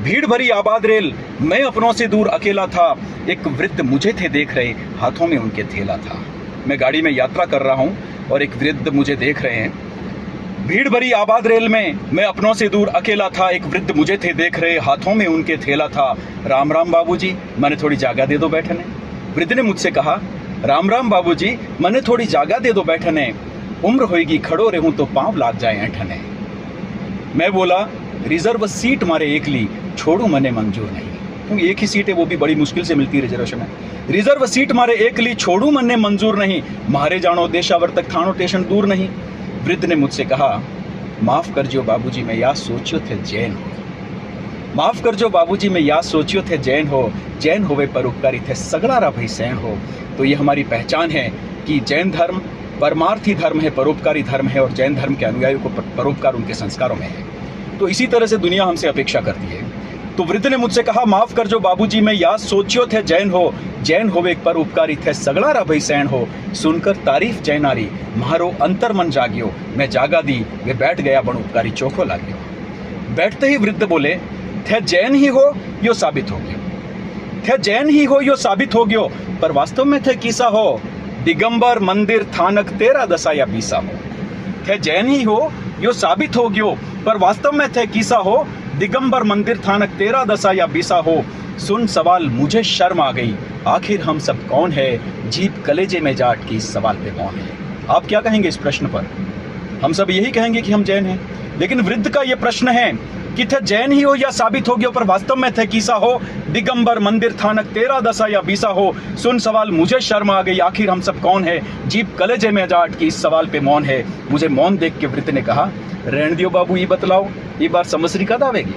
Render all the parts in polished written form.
भीड़ भरी आबाद रेल, मैं अपनों से दूर अकेला था। एक वृद्ध मुझे थे देख रहे, हाथों में उनके थैला था। मैं गाड़ी में यात्रा कर रहा हूँ और एक वृद्ध मुझे देख रहे हैं। भीड़ भरी आबाद रेल में मैं अपनों से दूर अकेला था। एक वृद्ध मुझे थे देख रहे, हाथों में उनके थैला था। राम राम बाबूजी, मने थोड़ी जगह दे दो बैठने। वृद्ध ने मुझसे कहा, राम राम बाबूजी, मने थोड़ी जगह दे दो बैठने। उम्र होएगी खड़ो रहूं तो पांव लाग जाए ऐठने। मैं बोला, रिजर्व सीट मारे एक ली, छोड़ू मने मंजूर नहीं। क्योंकि एक ही सीट है, वो भी बड़ी मुश्किल से मिलती है रिजर्वेशन में। रिजर्व सीट मारे एक ली, छोड़ू मने मंजूर नहीं। मारे जानो देशावर तक थानो स्टेशन दूर नहीं। वृद्ध ने मुझसे कहा, माफ कर जो बाबूजी, मैं या सोचियो थे जैन हो। माफ कर जो बाबूजी, मैं या सोचियो थे जैन हो। जैन होवे परोपकारी थे, सगड़ारा भाई सैन हो। तो ये हमारी पहचान है कि जैन धर्म परमार्थी धर्म है, परोपकारी धर्म है, और जैन धर्म के अनुयायियों को परोपकार उनके संस्कारों में है। तो इसी तरह से दुनिया हमसे अपेक्षा करती है। तो वृद्ध ने मुझसे कहा, माफ कर जो बाबूजी, मैं या सोचियो थे जैन हो। जैन होवे एक परोपकारी थे, सगड़ारा भाई सैन हो। सुनकर तारीफ जैनारी, मारो अंतर मन जागियो। मैं जागा दी, वे बैठ गया, बड़ उपकारी चोखो लाग्यो। बैठते ही वृद्ध बोले, थे जैन ही हो यो साबित हो गयो। थे जैन ही हो यो साबित हो गयो, पर वास्तव में थे किसा हो। दिगंबर मंदिर थानक तेरा दशा या बीसा हो। थे जैन ही हो यो साबित हो गयो, पर वास्तव में थे किसा हो। दिगंबर मंदिर थानक तेरा दशा या बीसा हो। सुन सवाल मुझे शर्म आ गई, आखिर हम सब कौन है। जीप कलेजे में जाट की इस सवाल पे कौन है। आप क्या कहेंगे इस प्रश्न पर? हम सब यही कहेंगे कि हम जैन हैं। लेकिन वृद्ध का यह प्रश्न है कि थे जैन ही हो या साबित हो गया, पर वास्तव में थे किसा हो। दिगंबर मंदिर थानक तेरा दशा या बीसा हो। सुन सवाल मुझे शर्म आ गई, आखिर हम सब कौन है। जीप कलेजे में जाट की इस सवाल पे मौन है। मुझे मौन देख के वृद्ध ने कहा, रहन दियो बाबू, ये बतलाओ ये बार संवत्सरी कद आवेगी।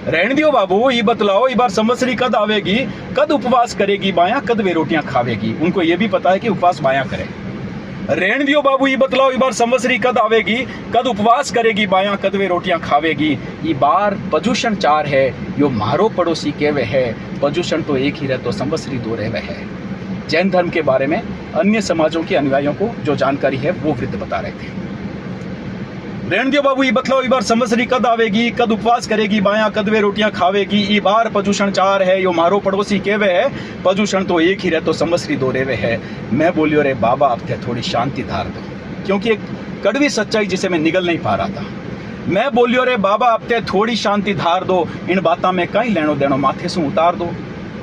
रहन दियो बाबू, ये बतलाओ ये बार संवत्सरी कद आवेगी। कद उपवास करेगी बाया, कद वे रोटियां खावेगी। उनको ये भी पता है कि उपवास बाया करे। रहन दियो बाबू, ये बतलाओ ये बार संवत्सरी कद आवेगी। कद उपवास करेगी बाया, कद वे रोटियां खावेगी। ये बार पजूषण 4 है, यो मारो पड़ोसी केवे है। पजूषण तो एक ही रहे तो संवत्सरी 2 रहे है। जैन धर्म के बारे में अन्य समाजों के अनुयायियों को जो जानकारी है वो वृद्ध बता रहे थे। रहन दियो बाबू, ये बतलाओ ये बार संवत्सरी कद आवेगी। कद उपवास करेगी बाया, कद वे रोटियां खावेगी। ये बार पजूषण 4 है, यो मारो पड़ोसी केवे है। पजूषण तो एक ही रहे तो संवत्सरी 2 रेवे है। मैं बोलियो, रे बाबा अब थे थोड़ी शांति धार दो, क्योंकि एक कड़वी सच्चाई जिसे मैं निगल नहीं पा रहा था। मैं बोलियो, रे बाबा अब थे थोड़ी शांति धार दो। इन बातों में कहीं लेनो देनो माथे से उतार दो।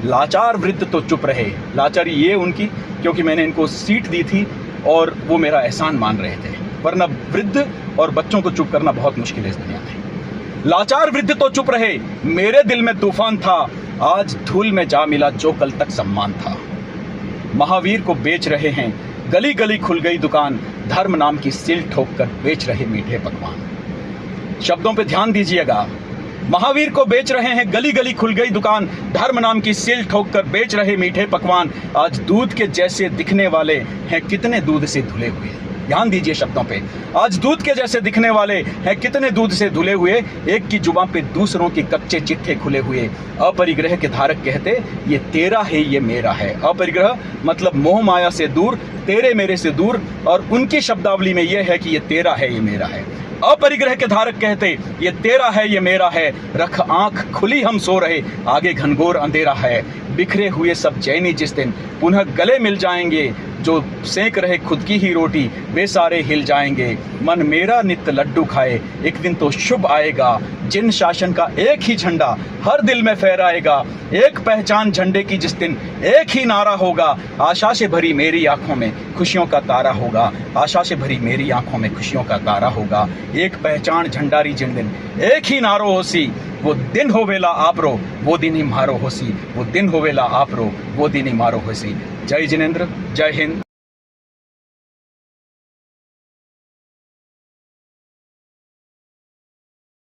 लाचार वृद्ध तो चुप रहे। लाचारी ये उनकी, क्योंकि मैंने इनको सीट दी थी और वो मेरा एहसान मान रहे थे, वरना वृद्ध और बच्चों को चुप करना बहुत मुश्किल है इस दुनिया में। लाचार वृद्ध तो चुप रहे। मेरे दिल में तूफान था, आज धूल में जा मिला जो कल तक सम्मान था। महावीर को बेच रहे हैं, गली गली खुल गई दुकान। धर्म नाम की सिल ठोक कर बेच रहे मीठे पकवान। शब्दों पे ध्यान दीजिएगा। महावीर को बेच रहे हैं, गली गली खुल गई दुकान। धर्म नाम की सिल ठोक कर बेच रहे मीठे पकवान। आज दूध के जैसे दिखने वाले हैं कितने दूध से धुले हुए। ध्यान दीजिए शब्दों पे। आज दूध के जैसे दिखने वाले हैं कितने दूध से धुले हुए। एक की जुबां पे दूसरों के कच्चे चिट्ठे खुले हुए। अपरिग्रह के धारक कहते, ये तेरा है ये मेरा है। अपरिग्रह मतलब मोह माया से दूर, तेरे मेरे से दूर, और उनकी शब्दावली में यह है कि ये तेरा है ये मेरा है। अपरिग्रह के धारक कहते, ये तेरा है ये मेरा है। रख आंख खुली हम सो रहे, आगे घनघोर अंधेरा है। बिखरे हुए सब जैनी जिस दिन पुनः गले मिल जाएंगे। जो सेक रहे खुद की ही रोटी, वे सारे हिल जाएंगे। मन मेरा नित्य लड्डू खाए, एक दिन तो शुभ आएगा। जिन शासन का एक ही झंडा हर दिल में फहराएगा। एक पहचान झंडे की जिस दिन एक ही नारा होगा। आशा से भरी मेरी आंखों में खुशियों का तारा होगा। आशा से भरी मेरी आंखों में खुशियों का तारा होगा। एक पहचान झंडारी जिन दिन एक ही नारो होसी। वो दिन हो वेला आप रो, वो दिन ही मारो होसी। वो दिन हो वेला आप रो, वो दिन ही मारो होसी। जय जिनेंद्र, जय हिंद।